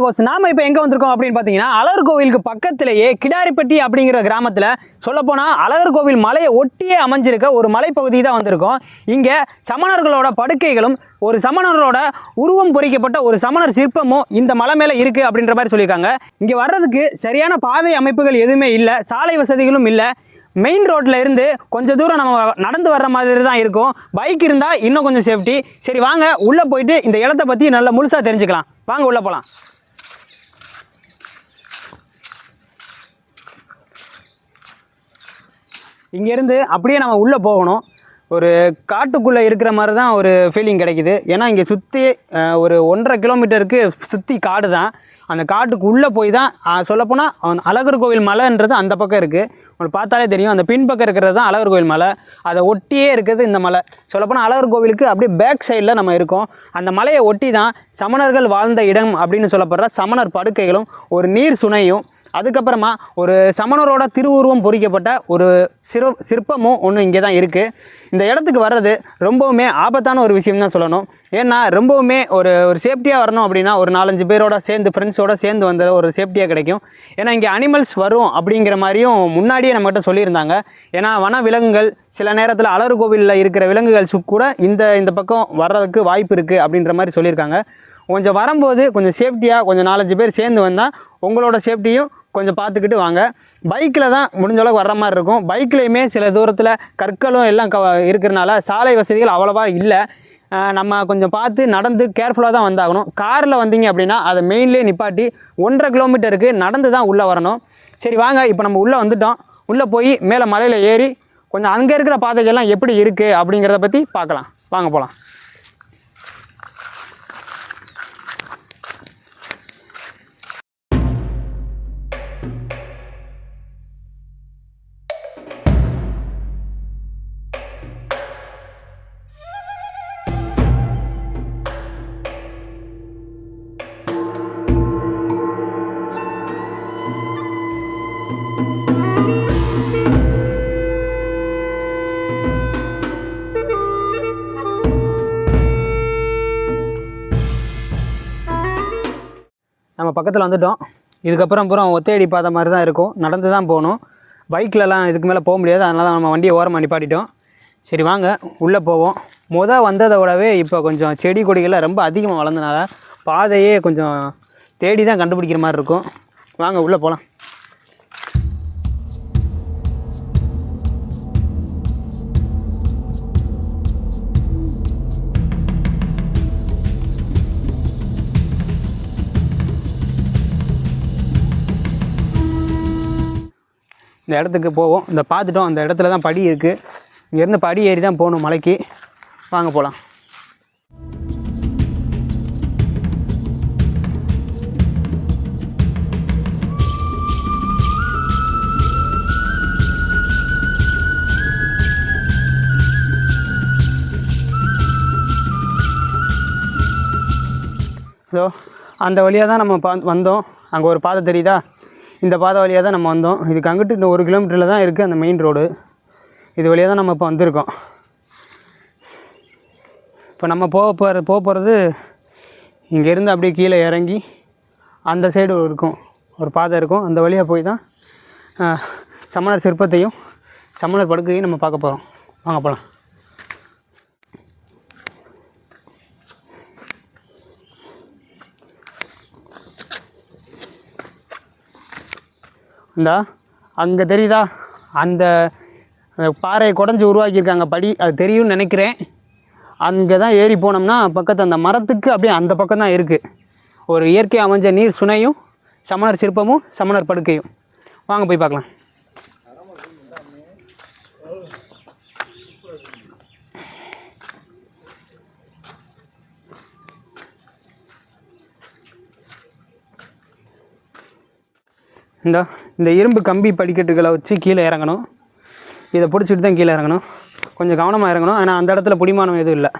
கோஸ் நாம இப்போ எங்கே வந்திருக்கோம் அப்படின்னு பார்த்தீங்கன்னா அழகர் கோவிலுக்கு பக்கத்திலேயே கிடாரிப்பட்டி அப்படிங்கிற கிராமத்தில் சொல்லப்போனால் அழகர் கோவில் மலையை ஒட்டியே அமைஞ்சிருக்க ஒரு மலைப்பகுதி தான் வந்திருக்கோம். இங்கே சமணர்களோட படுக்கைகளும் ஒரு சமணர்களோட உருவம் பொறிக்கப்பட்ட ஒரு சமணர் சிற்பமும் இந்த மலை மேலே இருக்குது அப்படின்ற மாதிரி சொல்லியிருக்காங்க. இங்கே வர்றதுக்கு சரியான பாதை அமைப்புகள் எதுவுமே இல்லை, சாலை வசதிகளும் இல்லை. மெயின் ரோட்டில் இருந்து கொஞ்சம் தூரம் நம்ம நடந்து வர்ற மாதிரி தான் இருக்கும். பைக் இருந்தால் இன்னும் கொஞ்சம் சேஃப்டி. சரி வாங்க உள்ளே போயிட்டு இந்த இடத்த பற்றி நல்லா முழுசாக தெரிஞ்சுக்கலாம். வாங்க உள்ளே போகலாம். இங்கேருந்து அப்படியே நம்ம உள்ளே போகணும். ஒரு காட்டுக்குள்ளே இருக்கிற மாதிரி தான் ஒரு ஃபீலிங் கிடைக்குது. ஏன்னா இங்கே சுற்றி ஒரு 1.5 கிலோமீட்டருக்கு சுற்றி காடு தான். அந்த காட்டுக்கு உள்ளே போய் தான் சொல்லப்போனால் அழகர் கோவில் மலைன்றது அந்த பக்கம் இருக்குது. உங்களுக்கு பார்த்தாலே தெரியும். அந்த பின்பக்கம் இருக்கிறது தான் அழகர் கோவில் மலை. அதை ஒட்டியே இருக்கிறது இந்த மலை. சொல்லப்போனால் அழகர் கோவிலுக்கு அப்படியே பேக் சைடில் நம்ம இருக்கோம். அந்த மலையை ஒட்டி தான் சமணர்கள் வாழ்ந்த இடம் அப்படின்னு சொல்லப்படுற சமணர் படுக்கைகளும் ஒரு நீர் சுனையும் அதுக்கப்புறமா ஒரு சமணரோட திருவுருவம் பொறிக்கப்பட்ட ஒரு சிற்பமும் ஒன்று இங்கே தான் இருக்குது. இந்த இடத்துக்கு வர்றது ரொம்பவுமே ஆபத்தான ஒரு விஷயம் தான் சொல்லணும். ஏன்னா ரொம்பவுமே ஒரு சேஃப்டியாக வரணும் அப்படின்னா ஒரு 4-5 பேரோட சேர்ந்து ஃப்ரெண்ட்ஸோடு சேர்ந்து வந்த ஒரு சேஃப்டியாக கிடைக்கும். ஏன்னா இங்கே அனிமல்ஸ் வரும் அப்படிங்கிற மாதிரியும் முன்னாடியே நம்மகிட்ட சொல்லியிருந்தாங்க. ஏன்னா வன விலங்குகள் சில நேரத்தில் அழகர் கோவிலில் இருக்கிற விலங்குகள் கூட இந்த பக்கம் வர்றதுக்கு வாய்ப்பு இருக்குது அப்படின்ற மாதிரி சொல்லியிருக்காங்க. கொஞ்சம் வரும்போது கொஞ்சம் சேஃப்டியாக கொஞ்சம் 4-5 பேர் சேர்ந்து வந்தால் உங்களோட சேஃப்டியும் கொஞ்சம் பார்த்துக்கிட்டு வாங்க. பைக்கில் தான் முடிஞ்ச அளவுக்கு வர்ற மாதிரி இருக்கும். பைக்லேயுமே சில தூரத்தில் கற்களும் எல்லாம் இருக்கிறனால சாலை வசதிகள் அவ்வளோவா இல்லை. நம்ம கொஞ்சம் பார்த்து நடந்து கேர்ஃபுல்லாக தான் வந்தாகணும். காரில் வந்தீங்க அப்படின்னா அதை மெயின்லேயே நிப்பாட்டி 1.5 கிலோமீட்டருக்கு நடந்து தான் உள்ளே வரணும். சரி வாங்க, இப்போ நம்ம உள்ளே வந்துட்டோம். உள்ளே போய் மேலே மலையில் ஏறி கொஞ்சம் அங்கே இருக்கிற பாதைகள்லாம் எப்படி இருக்குது அப்படிங்கிறத பற்றி பார்க்கலாம். வாங்க போகலாம். நம்ம பக்கத்தில் வந்துட்டோம். இதுக்கப்புறம் ஒத்தையடி பாதை மாதிரி தான் இருக்கும். நடந்து தான் போகணும். பைக்கிலலாம் இதுக்கு மேலே போக முடியாது. அதனால தான் நம்ம வண்டியை ஓரமாக நிப்பாட்டிட்டோம். சரி வாங்க உள்ளே போவோம். வந்ததை விடவே இப்போ கொஞ்சம் செடி கொடிகள்லாம் ரொம்ப அதிகமாக வளர்ந்தனால பாதையே கொஞ்சம் தேடி தான் கண்டுபிடிக்கிற மாதிரி இருக்கும். வாங்க உள்ளே போகலாம். இந்த இடத்துக்கு போவோம். இந்த பார்த்துட்டோம். அந்த இடத்துல தான் படி இருக்குது. இங்கேருந்து படி ஏறி தான் போகணும் மலைக்கு. வாங்க போகலாம். ஸோ அந்த வழியாக தான் நம்ம வந்தோம். அங்கே ஒரு பாதை தெரியுதா? இந்த பாதை வழியாக தான் நம்ம வந்தோம். இதுக்கு அங்கிட்டு இன்னும் 1 கிலோமீட்டரில் தான் இருக்குது அந்த மெயின் ரோடு. இது வழியாக தான் நம்ம இப்போ வந்திருக்கோம். இப்போ நம்ம போகிறது இங்கேருந்து அப்படியே கீழே இறங்கி அந்த சைடு இருக்கும் ஒரு பாதை இருக்கும். அந்த வழியாக போய் தான் சமணர் சிற்பத்தையும் சமணர் படுக்கையும் நம்ம பார்க்க போகிறோம். வாங்க போகலாம். இந்தா அங்கே தெரியுதா? அந்த பாறையை குடஞ்சி உருவாக்கியிருக்காங்க படி. அது தெரியும்னு நினைக்கிறேன். அங்கே தான் ஏறி போனோம்னா பக்கத்து அந்த மரத்துக்கு அப்படியே அந்த பக்கம் தான் இருக்குது ஒரு இயற்கை அமைஞ்ச நீர் சுனையும் சமணர் சிற்பமும் சமணர் படுக்கையும். வாங்க போய் பார்க்கலாம். இந்த இரும்பு கம்பி படிக்கட்டுகளை வச்சு கீழே இறங்கணும். இதை பிடிச்சிட்டு தான் கீழே இறங்கணும். கொஞ்சம் கவனமாக இறங்கணும். ஆனால் அந்த இடத்துல பிடிமானம் எதுவும் இல்லை.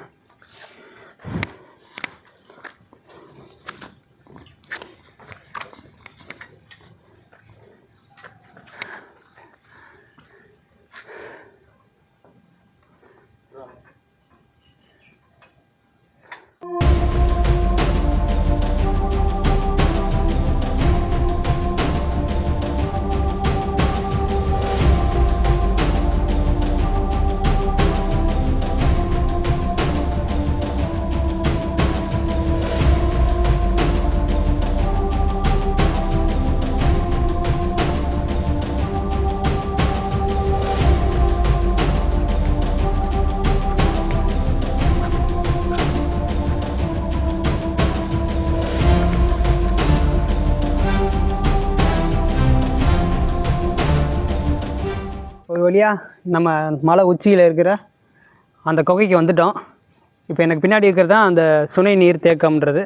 வழியாக நம்ம மலை உச்சியில் இருக்கிற அந்த குகைக்கு வந்துட்டோம். இப்போ எனக்கு பின்னாடி இருக்கிறது தான் அந்த சுனை நீர் தேக்கம்ன்றது.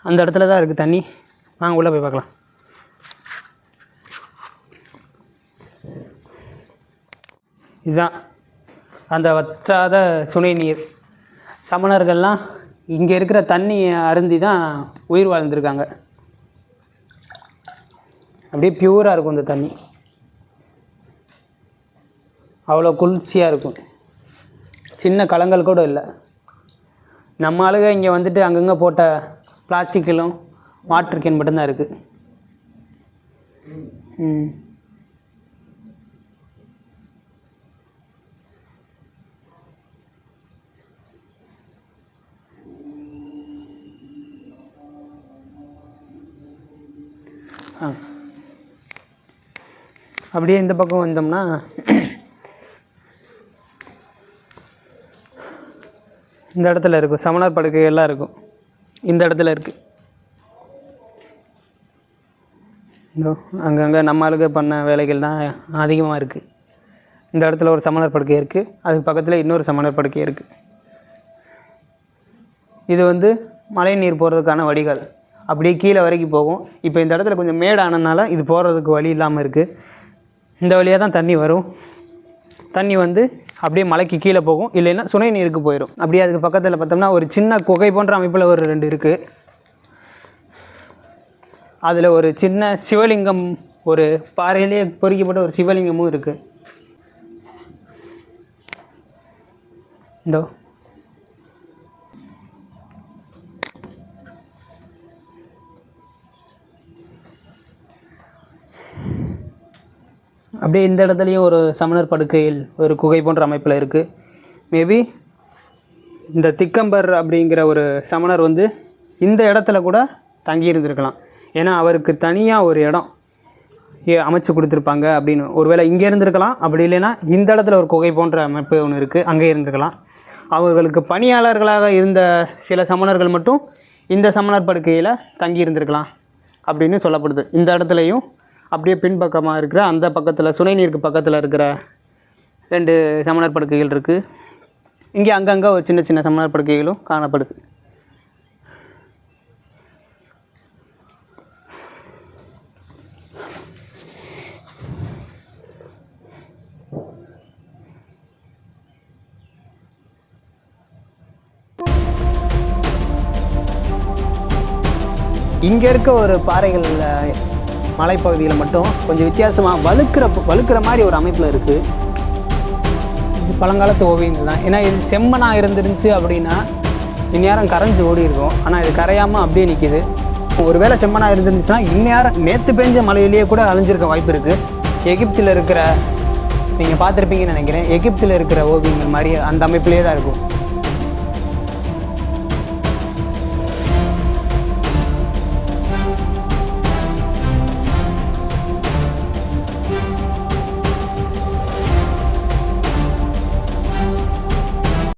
அந்த இடத்துல தான் இருக்குது தண்ணி. வாங்க உள்ளே போய் பார்க்கலாம். இதுதான் அந்த வற்றாத சுனை நீர். சமணர்கள்லாம் இங்கே இருக்கிற தண்ணியை அருந்தி தான் உயிர் வாழ்ந்துருக்காங்க. அப்படியே பியூராக இருக்கும் இந்த தண்ணி, அவ்வளோ குளிர்ச்சியாக இருக்கும், சின்ன கலங்கள் கூட இல்லை. நம்ம ஆளுங்க இங்கே வந்துட்டு அங்கங்கே போட்ட பிளாஸ்டிக்கிலும் வாட்டர் கேன் மட்டும்தான் இருக்குது. அப்படியே இந்த பக்கம் வந்தோம்னா இந்த இடத்துல இருக்கும் சமணர் படுக்கைகள்லாம் இருக்கும். இந்த இடத்துல இருக்குது. இதோ அங்கங்கே நம்ம ஆளுங்க பண்ண வேலைகள் தான் அதிகமாக இருக்குது. இந்த இடத்துல ஒரு சமணர் படுக்கை இருக்குது, அதுக்கு பக்கத்தில் இன்னொரு சமணர் படுக்கை இருக்குது. இது வந்து மழை நீர் போகிறதுக்கான வடிகால், அப்படியே கீழே வரைக்கும் போகும். இப்போ இந்த இடத்துல கொஞ்சம் மேடானதுனால இது போகிறதுக்கு வழி இல்லாமல் இருக்குது. இந்த வழியாக தான் தண்ணி வரும். தண்ணி வந்து அப்படியே மலைக்கு கீழே போகும், இல்லைன்னா சுனை நீருக்கு போயிடும். அப்படியே அதுக்கு பக்கத்தில் பார்த்தோம்னா ஒரு சின்ன குகை போன்ற அமைப்பில் ஒரு 2 இருக்குது. அதில் ஒரு சின்ன சிவலிங்கம், ஒரு பாறையிலேயே பொறிக்கப்பட்ட ஒரு சிவலிங்கமும் இருக்குது. இதோ அப்படியே இந்த இடத்துலையும் ஒரு சமணர் படுக்கையில் ஒரு குகை போன்ற அமைப்பில் இருக்குது. மேபி இந்த திக்கம்பர் அப்படிங்கிற ஒரு சமணர் வந்து இந்த இடத்துல கூட தங்கி இருந்திருக்கலாம். ஏன்னா அவருக்கு தனியாக ஒரு இடம் அமைச்சு கொடுத்துருப்பாங்க அப்படின்னு. ஒருவேளை இங்கே இருந்திருக்கலாம், அப்படி இல்லைன்னா இந்த இடத்துல ஒரு குகை போன்ற அமைப்பு ஒன்று இருக்குது, அங்கே இருந்திருக்கலாம். அவர்களுக்கு பணியாளர்களாக இருந்த சில சமணர்கள் மட்டும் இந்த சமணர் படுக்கையில் தங்கி இருந்திருக்கலாம் அப்படின்னு சொல்லப்படுது. இந்த இடத்துலையும் அப்படியே பின்பக்கமாக இருக்கிற அந்த பக்கத்தில் சுனை நீருக்கு பக்கத்தில் இருக்கிற 2 சமணர் படுக்கைகள் இருக்குது. இங்கே அங்கங்கே ஒரு சின்ன சின்ன சமணர் படுக்கைகளும் காணப்படுது. இங்கே இருக்க ஒரு பாறைகளில் மலைப்பகுதியில் மட்டும் கொஞ்சம் வித்தியாசமாக வழுக்கிற மாதிரி ஒரு அமைப்பில் இருக்குது. இது பழங்காலத்து ஓவியங்கள் தான். ஏன்னா இது செம்மனாக இருந்துருந்துச்சு அப்படின்னா இந்நேரம் கரைஞ்சி ஓடி இருக்கும். ஆனால் இது கரையாமல் அப்படியே நிற்கிது. ஒருவேளை செம்மனாக இருந்துருந்துச்சுன்னா இந்நேரம் நேற்று பெஞ்ச மலையிலேயே கூட அழிஞ்சிருக்க வாய்ப்பு இருக்குது. எகிப்தில் இருக்கிற, நீங்கள் பார்த்துருப்பீங்கன்னு நினைக்கிறேன், எகிப்தில் இருக்கிற ஓவியங்கள் மாதிரி அந்த அமைப்பிலே தான் இருக்கும்.